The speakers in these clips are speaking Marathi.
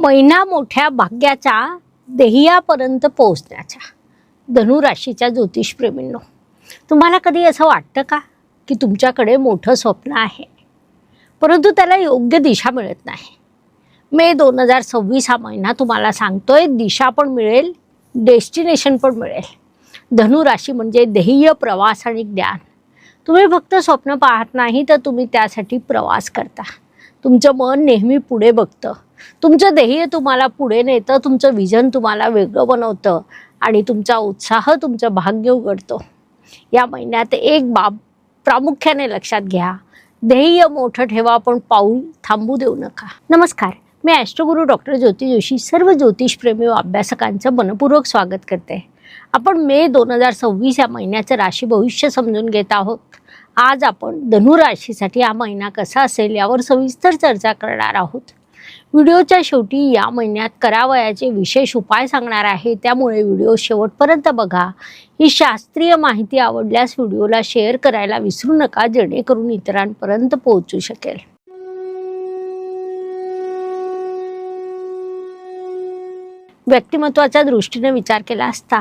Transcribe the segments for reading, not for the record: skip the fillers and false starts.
महिना मोठ्या भाग्याच्या ध्येयापर्यंत पोहोचण्याच्या. धनुराशीच्या ज्योतिषप्रेमींनो, तुम्हाला कधी असं वाटतं का की तुमच्याकडे मोठं स्वप्न आहे परंतु त्याला योग्य दिशा मिळत नाही? मे 2026 हा महिना तुम्हाला सांगतोय दिशा पण मिळेल, डेस्टिनेशन पण मिळेल. धनुराशी म्हणजे ध्येय, प्रवास आणि ज्ञान. तुम्ही फक्त स्वप्न पाहत नाही तर तुम्ही त्यासाठी प्रवास करता. तुमचं मन नेहमी पुढे बघतं. तुमचं ध्येय तुम्हाला पुढे नेतं, तुमचं विजन तुम्हाला वेगळं बनवतं आणि तुमचा उत्साह तुमचं भाग्य उघडतो. या महिन्यात एक बाब प्रामुख्याने लक्षात घ्या. ध्येय मोठं ठेवा पण पाऊल थांबू देऊ नका. नमस्कार, मी ॲस्ट्रोगुरू डॉक्टर ज्योती जोशी सर्व ज्योतिषप्रेमी व अभ्यासकांचं मनपूर्वक स्वागत करते. आपण मे 2026 या महिन्याचं राशी भविष्य समजून घेत आहोत. आज आपण धनुराशीसाठी हा महिना कसा असेल यावर सविस्तर चर्चा करणार आहोत. व्हिडिओच्या शेवटी या महिन्यात करावयाचे विशेष उपाय सांगणार आहे, त्यामुळे व्हिडिओ शेवटपर्यंत बघा. ही शास्त्रीय माहिती आवडल्यास व्हिडिओला शेअर करायला विसरू नका, जेणेकरून इतरांपर्यंत पोहोचू शकेल. व्यक्तिमत्वाच्या दृष्टीने विचार केला असता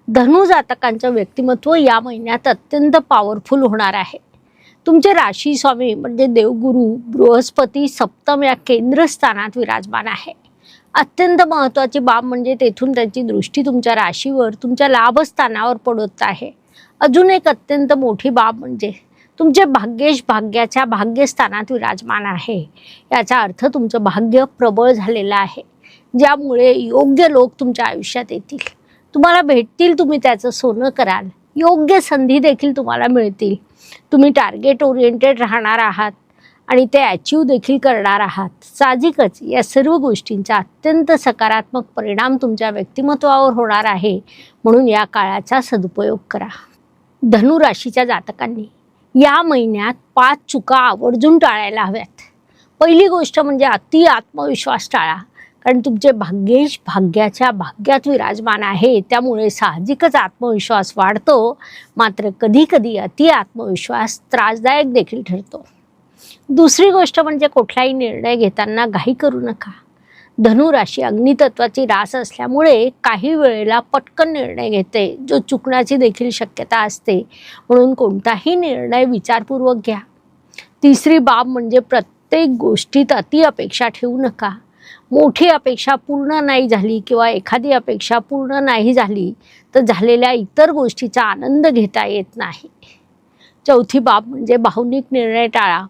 धनु जातकांचं व्यक्तिमत्व या महिन्यात अत्यंत पॉवरफुल होणार आहे. तुमचे राशी स्वामी म्हणजे देवगुरु बृहस्पती सप्तम या केंद्रस्थानात विराजमान आहे. अत्यंत महत्त्वाची बाब म्हणजे तेथून त्यांची दृष्टी तुमच्या राशीवर, तुमच्या लाभस्थानावर पडत आहे. अजून एक अत्यंत मोठी बाब म्हणजे तुमचे भाग्येश भाग्याच्या भाग्यस्थानात विराजमान आहे. याचा अर्थ तुमचं भाग्य प्रबळ झालेलं आहे, ज्यामुळे योग्य लोक तुमच्या आयुष्यात येतील, तुम्हाला भेटतील, तुम्ही त्याचं सोनं कराल. योग्य संधी देखील तुम्हाला मिळतील. तुम्ही टार्गेट ओरिएंटेड राहणार आहात आणि ते अचीव देखील करणार आहात. साहजिकच या सर्व गोष्टींचा अत्यंत सकारात्मक परिणाम तुमच्या व्यक्तिमत्वावर होणार आहे, म्हणून या काळाचा सदुपयोग करा. धनुराशीच्या जातकांनी या महिन्यात 5 चुका आवर्जून टाळायला हव्यात. पहिली गोष्ट म्हणजे अति आत्मविश्वास टाळा, कारण तुमचे भाग्येश भाग्याच्या भाग्यात विराजमान आहे, त्यामुळे साहजिकच आत्मविश्वास वाढतो. मात्र कधी कधी अति आत्मविश्वास त्रासदायक देखील ठरतो. दुसरी गोष्ट म्हणजे कुठलाही निर्णय घेताना घाई करू नका. धनुराशी अग्नितत्वाची रास असल्यामुळे काही वेळेला पटकन निर्णय घेते, जो चुकण्याची देखील शक्यता असते, म्हणून कोणताही निर्णय विचारपूर्वक घ्या. तिसरी बाब म्हणजे प्रत्येक गोष्टीत अति अपेक्षा ठेवू नका. मोठी अपेक्षा पूर्ण नाही झाली किंवा एखादी अपेक्षा पूर्ण नाही झाली तर झालेल्या इतर गोष्टीचा आनंद घेता येत नाही. चौथी बाब म्हणजे भावनिक निर्णय टाळा.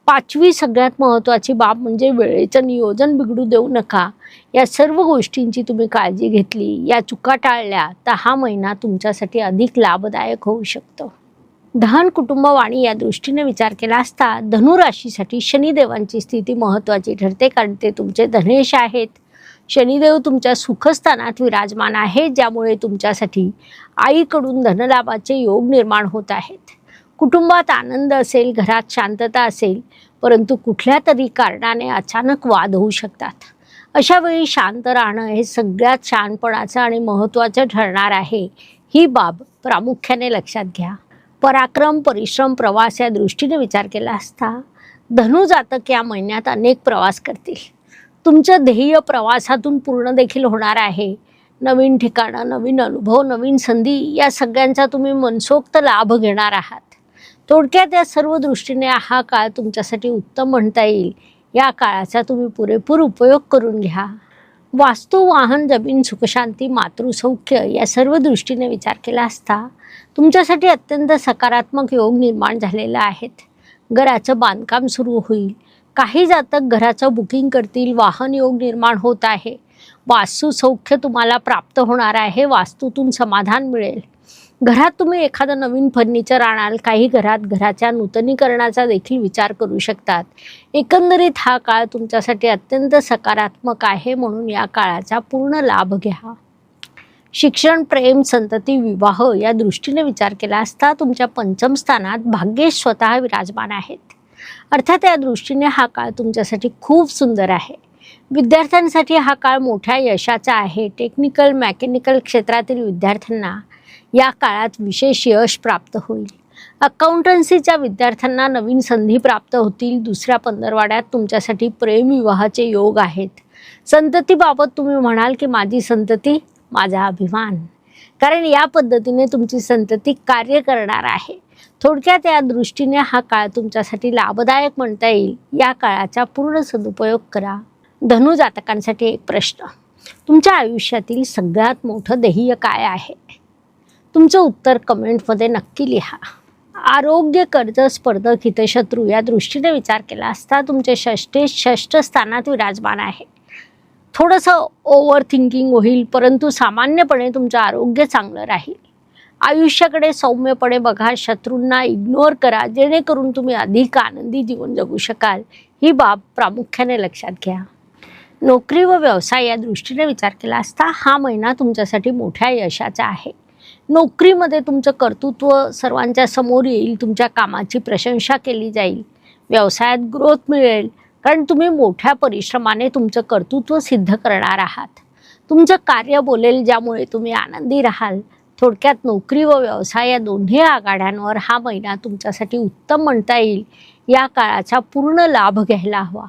पाचवी सगळ्यात महत्त्वाची बाब म्हणजे वेळेचं नियोजन बिघडू देऊ नका. या सर्व गोष्टींची तुम्ही काळजी घेतली, या चुका टाळल्या तर हा महिना तुमच्यासाठी अधिक लाभदायक होऊ शकतो. धन, कुटुंब, वाणी या दृष्टीने विचार केला असता धनुराशीसाठी शनिदेवांची स्थिती महत्त्वाची ठरते, कारण ते तुमचे धनेश आहेत. शनिदेव तुमच्या सुखस्थानात विराजमान आहे, ज्यामुळे तुमच्यासाठी आईकडून धनलाभाचे योग निर्माण होत आहेत. कुटुंबात आनंद असेल, घरात शांतता असेल, परंतु कुठल्या तरी कारणाने अचानक वाद होऊ शकतात. अशा वेळी शांत राहणं हे सगळ्यात शहाणपणाचं आणि महत्त्वाचं ठरणार आहे. ही बाब प्रामुख्याने लक्षात घ्या. पराक्रम, परिश्रम, प्रवास या दृष्टीने विचार केला असता धनु जातक या महिन्यात अनेक प्रवास करतील. तुमचं ध्येय प्रवासातून पूर्ण देखील होणार आहे. नवीन ठिकाणं, नवीन अनुभव, नवीन संधी या सगळ्यांचा तुम्ही मनसोक्त लाभ घेणार आहात. थोडक्यात या सर्व दृष्टीने हा काळ तुमच्यासाठी उत्तम म्हणता येईल. या काळाचा तुम्ही पुरेपूर उपयोग करून घ्या. वास्तू, वाहन, जमीन, सुखशांती, मातृसौख्य या सर्व दृष्टीने विचार केला असता तुमच्यासाठी अत्यंत सकारात्मक योग निर्माण झालेले आहेत. घराचं बांधकाम सुरू होईल. काही जातक घराचं बुकिंग करतील. वाहन योग निर्माण होत आहे. वास्तू सौख्य तुम्हाला प्राप्त होणार आहे. वास्तूतून समाधान मिळेल. घरात तुम्ही एखादं नवीन फर्निचर आणाल. काही घरात घराच्या नूतनीकरणाचा देखील विचार करू शकतात. एकंदरीत हा काळ तुमच्यासाठी अत्यंत सकारात्मक आहे, म्हणून या काळाचा पूर्ण लाभ घ्या. शिक्षण, प्रेम, संतती, विवाह या दृष्टीने विचार केला असता तुमच्या पंचम स्थानात भाग्येश स्वतः विराजमान आहेत. अर्थात या दृष्टीने हा काळ तुमच्यासाठी खूप सुंदर आहे. विद्यार्थ्यांसाठी हा काळ मोठ्या यशाचा आहे. टेक्निकल, मेकॅनिकल क्षेत्रातील विद्यार्थ्यांना या काळात विशेष यश प्राप्त होईल. अकाउंटन्सीच्या विद्यार्थ्यांना नवीन संधी प्राप्त होतील. दुसऱ्या पंधरवाड्यात तुमच्यासाठी प्रेम विवाहाचे योग आहेत. संततीबाबत तुम्ही म्हणाल की माझी संतती माझा अभिमान, कारण या पद्धतीने तुमची संतती कार्य करणार आहे. थोडक्यात या दृष्टीने हा काळ तुमच्यासाठी लाभदायक म्हणता येईल. या काळाचा पूर्ण सदुपयोग करा. धनु जातकांसाठी एक प्रश्न, तुमच्या आयुष्यातील सगळ्यात मोठं ध्येय काय आहे? तुमचं उत्तर कमेंटमध्ये नक्की लिहा. आरोग्य, कर्ज, स्पर्धक, हितशत्रू या दृष्टीने विचार केला असता तुमचे षष्ठ स्थानात विराजमान आहे. थोडंसं ओव्हर थिंकिंग होईल, परंतु सामान्यपणे तुमचं आरोग्य चांगलं राहील. आयुष्याकडे सौम्यपणे बघा, शत्रूंना इग्नोर करा, जेणेकरून तुम्ही अधिक आनंदी जीवन जगू शकाल. ही बाब प्रामुख्याने लक्षात घ्या. नोकरी व व्यवसाय या दृष्टीने विचार केला असता हा महिना तुमच्यासाठी मोठ्या यशाचा आहे. नोकरीमध्ये तुमचं कर्तृत्व सर्वांच्या समोर येईल, तुमच्या कामाची प्रशंसा केली जाईल. व्यवसायात ग्रोथ मिळेल, कारण तुम्ही मोठ्या परिश्रमाने तुमचं कर्तृत्व सिद्ध करणार आहात. तुमचं कार्य बोलेल, ज्यामुळे तुम्ही आनंदी राहाल. थोडक्यात नोकरी व व्यवसाय या दोन्ही आघाड्यांवर हा महिना तुमच्यासाठी उत्तम म्हणता येईल. या काळाचा पूर्ण लाभ घ्यायला हवा.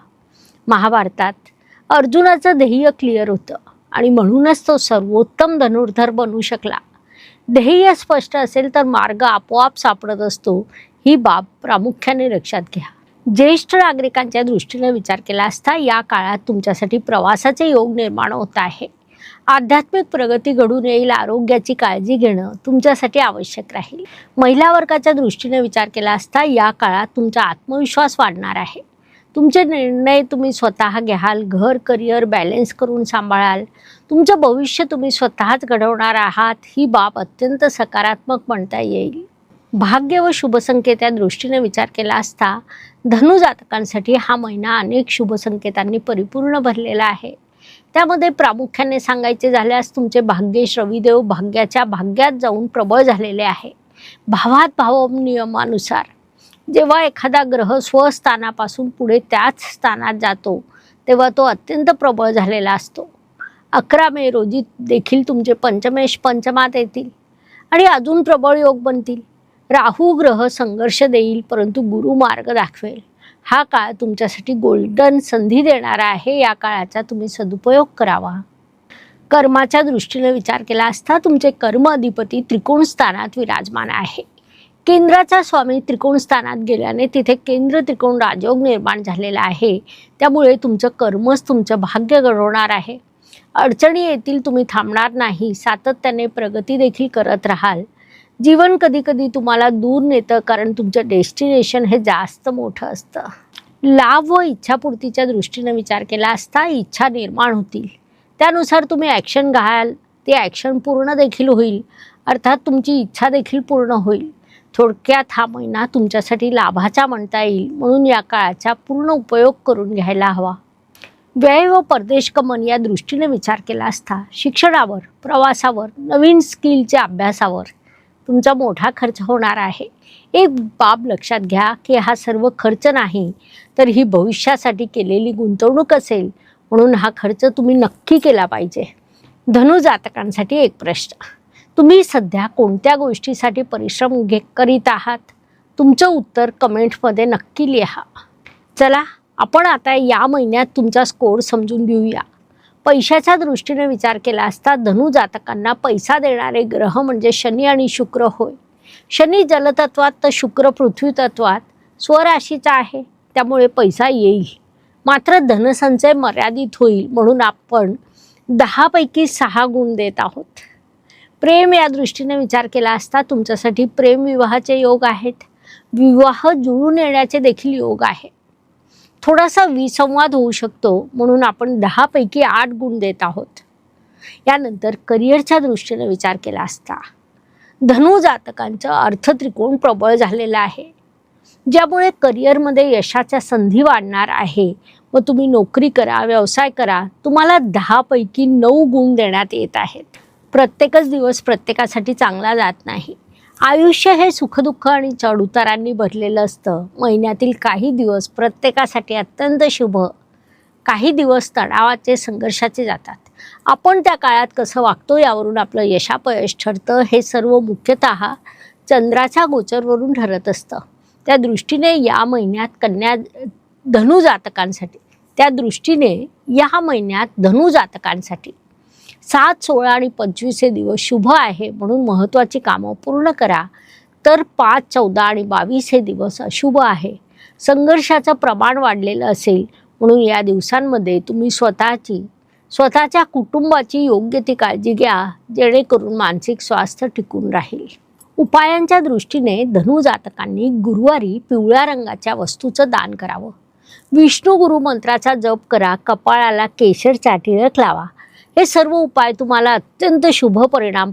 महाभारतात अर्जुनाचं ध्येय क्लिअर होतं आणि म्हणूनच तो सर्वोत्तम धनुर्धर बनू शकला. ध्येय स्पष्ट असेल तर मार्ग आपोआप सापडत असतो. ही बाब प्रामुख्याने लक्षात घ्या. ज्येष्ठ नागरिकांच्या दृष्टीने विचार केला असता या काळात तुमच्यासाठी प्रवासाचे योग निर्माण होत आहे. आध्यात्मिक प्रगती घडून येईल. आरोग्याची काळजी घेणं तुमच्यासाठी आवश्यक राहील. महिला वर्गाच्या दृष्टीने विचार केला असता या काळात तुमचा आत्मविश्वास वाढणार आहे. तुमचे निर्णय तुम्ही स्वतः घ्याल. घर, करिअर बॅलन्स करून सांभाळाल. तुमचं भविष्य तुम्ही स्वतःच घडवणार आहात. ही बाब अत्यंत सकारात्मक म्हणता येईल. भाग्य व शुभसंकेत या दृष्टीने विचार केला असता धनु जातकांसाठी हा महिना अनेक शुभसंकेतांनी परिपूर्ण भरलेला आहे. त्यामध्ये प्रामुख्याने सांगायचे झाल्यास तुमचे भाग्येश रविदेव भाग्याच्या भाग्यात जाऊन प्रबळ झालेले आहे. भावात भाव नियमानुसार जेव्हा एखादा ग्रह स्वस्थानापासून पुढे त्याच स्थानात जातो तेव्हा तो अत्यंत प्रबळ झालेला असतो. 11 मे रोजी देखील तुमचे पंचमेश पंचमात येतील आणि अजून प्रबळ योग बनतील. राहू ग्रह संघर्ष देईल, परंतु गुरु मार्ग दाखवेल. हा काळ तुमच्यासाठी गोल्डन संधी देणारा आहे. या काळाचा तुम्ही सदुपयोग करावा. कर्माच्या दृष्टीने विचार केला असता तुमचे कर्म अधिपती त्रिकोण स्थानात विराजमान आहे. केंद्राचा स्वामी त्रिकोण स्थानात गेल्याने तिथे केंद्र त्रिकोण राजयोग निर्माण झालेला आहे. त्यामुळे तुमचं कर्मच तुमचं भाग्य घडवणार आहे. अडचणी येतील, तुम्ही थांबणार नाही. सातत्याने प्रगती देखील करत राहाल. जीवन कधी कधी तुम्हाला दूर नेतं, कारण तुमचं डेस्टिनेशन हे जास्त मोठं असतं. लाभ व इच्छापूर्तीच्या दृष्टीने विचार केला असता इच्छा निर्माण होतील. त्यानुसार तुम्ही ॲक्शन घ्याल. ते ॲक्शन पूर्ण देखील होईल, अर्थात तुमची इच्छा देखील पूर्ण होईल. थोडक्यात हा महिना तुमच्यासाठी लाभाचा म्हणता येईल. म्हणून या काळाचा पूर्ण उपयोग करून घ्यायला हवा. व्यय व परदेश गमन या दृष्टीने विचार केला असता शिक्षणावर, प्रवासावर, नवीन स्किलच्या अभ्यासावर तुमचा मोठा खर्च होणार आहे. एक बाब लक्षात घ्या की हा सर्व खर्च नाही, तर ही भविष्यासाठी केलेली गुंतवणूक असेल. म्हणून हा खर्च तुम्ही नक्की केला पाहिजे. धनु जातकांसाठी एक प्रश्न, तुम्ही सध्या कोणत्या गोष्टीसाठी परिश्रम करीत आहात? तुमचं उत्तर कमेंटमध्ये नक्की लिहा. चला आपण आता या महिन्यात तुमचा स्कोअर समजून घेऊया. पैशाच्या दृष्टीने विचार केला असता धनु जातकांना पैसा देणारे ग्रह म्हणजे शनी आणि शुक्र होय. शनी जलतत्वात तर शुक्र पृथ्वी तत्वात स्वराशीचा आहे. त्यामुळे पैसा येईल, मात्र धनसंचय मर्यादित होईल. म्हणून आपण 10 पैकी 6 गुण देत आहोत. प्रेम या दृष्टीने विचार केला असता तुमच्यासाठी प्रेम विवाहाचे योग आहेत. विवाह जुळून येण्याचे देखील योग आहे. थोडासा विसंवाद होऊ शकतो, म्हणून आपण 10 पैकी 8 गुण देत आहोत. यानंतर करिअरच्या दृष्टीने विचार केला असता धनु जातकांचं अर्थत्रिकोण प्रबळ झालेला आहे, ज्यामुळे करिअरमध्ये यशाच्या संधी वाढणार आहे. व तुम्ही नोकरी करा, व्यवसाय करा, तुम्हाला 10 पैकी 9 गुण देण्यात येत आहेत. प्रत्येकच दिवस प्रत्येकासाठी चांगला जात नाही. आयुष्य हे सुखदुःख आणि चढउतारांनी भरलेलं असतं. महिन्यातील काही दिवस प्रत्येकासाठी अत्यंत शुभ, काही दिवस तणावाचे, संघर्षाचे जातात. आपण त्या काळात कसं वागतो यावरून आपलं यशापयश ठरतं. हे सर्व मुख्यतः चंद्राच्या गोचरवरून ठरत असतं. त्या दृष्टीने या महिन्यात धनु जातकांसाठी त्या दृष्टीने या महिन्यात धनु जातकांसाठी 7, 16 आणि 25 हे दिवस शुभ आहे म्हणून महत्त्वाची कामं पूर्ण करा. तर 5, 14 आणि 22 हे दिवस अशुभ आहे. संघर्षाचं प्रमाण वाढलेलं असेल म्हणून या दिवसांमध्ये तुम्ही स्वतःच्या कुटुंबाची योग्य ती काळजी घ्या, जेणेकरून मानसिक स्वास्थ्य टिकून राहील. उपायांच्या दृष्टीने धनु जातकांनी गुरुवारी पिवळ्या रंगाच्या वस्तूचं दान करावं. विष्णू गुरु मंत्राचा जप करा. कपाळाला केशरचा टिळक लावा. हे सर्व उपाय तुम्हाला अत्यंत शुभ परिणाम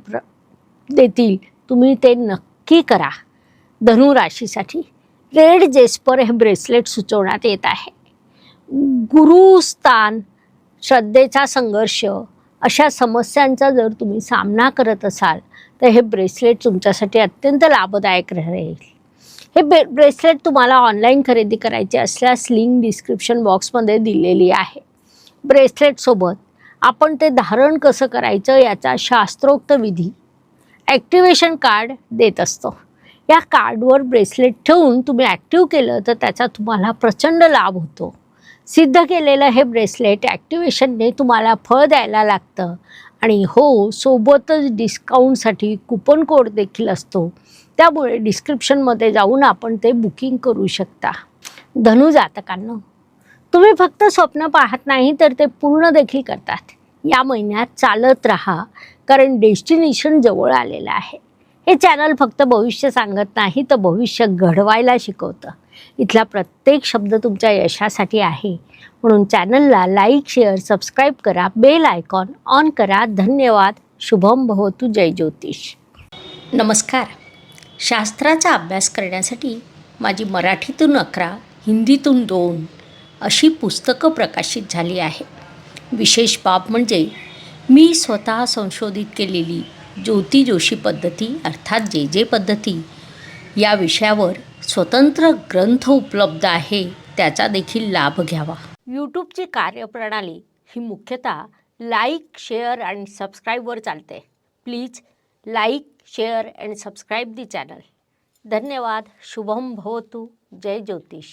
देतील. तुम्ही ते नक्की करा. धनु राशीसाठी रेड जेस्पर हे ब्रेसलेट सुचवण्यात येत आहे. गुरुस्थान, श्रद्धेचा संघर्ष अशा समस्यांचा जर तुम्ही सामना करत असाल तर हे ब्रेसलेट तुमच्यासाठी अत्यंत लाभदायक राहील. हे ब्रेसलेट तुम्हाला ऑनलाईन खरेदी करायचे असल्यास लिंक डिस्क्रिप्शन बॉक्समध्ये दिलेली आहे. ब्रेसलेटसोबत आपण ते धारण कसं करायचं याचा शास्त्रोक्त विधी ॲक्टिवेशन कार्ड देत असतो. या कार्डवर ब्रेसलेट ठेवून तुम्ही ॲक्टिव्ह केलं तर त्याचा तुम्हाला प्रचंड लाभ होतो. सिद्ध केलेलं हे ब्रेसलेट ॲक्टिवेशनने तुम्हाला फळ द्यायला लागतं आणि हो, सोबतच डिस्काउंटसाठी कुपन कोड देखील असतो. त्यामुळे डिस्क्रिप्शनमध्ये जाऊन आपण ते बुकिंग करू शकता. धनु जातकांनो, तुम्ही फक्त स्वप्न पाहत नाही तर ते पूर्ण देखील करतात. या महिन्यात चालत राहा, कारण डेस्टिनेशन जवळ आलेलं आहे. हे चॅनल फक्त भविष्य सांगत नाही तर भविष्य घडवायला शिकवतं. इथला प्रत्येक शब्द तुमच्या यशासाठी आहे. म्हणून चॅनलला लाईक, शेअर, सबस्क्राईब करा. बेल आयकॉन ऑन करा. धन्यवाद. शुभम भवतु. जय ज्योतिष. नमस्कार. शास्त्राचा अभ्यास करण्यासाठी माझी मराठीतून 11, हिंदीतून 2 अशी पुस्तकं प्रकाशित झाली आहे. विशेष बाब म्हणजे मी स्वतः संशोधित केलेली ज्योती जोशी पद्धती अर्थात जे पद्धती या विषयावर स्वतंत्र ग्रंथ उपलब्ध आहे. त्याचा देखील लाभ घ्यावा. यूट्यूबची कार्यप्रणाली ही मुख्यतः लाईक, शेअर आणि सबस्क्राईबवर चालते. Please like, share and subscribe the channel. धन्यवाद. शुभम भवतु. जय ज्योतिष.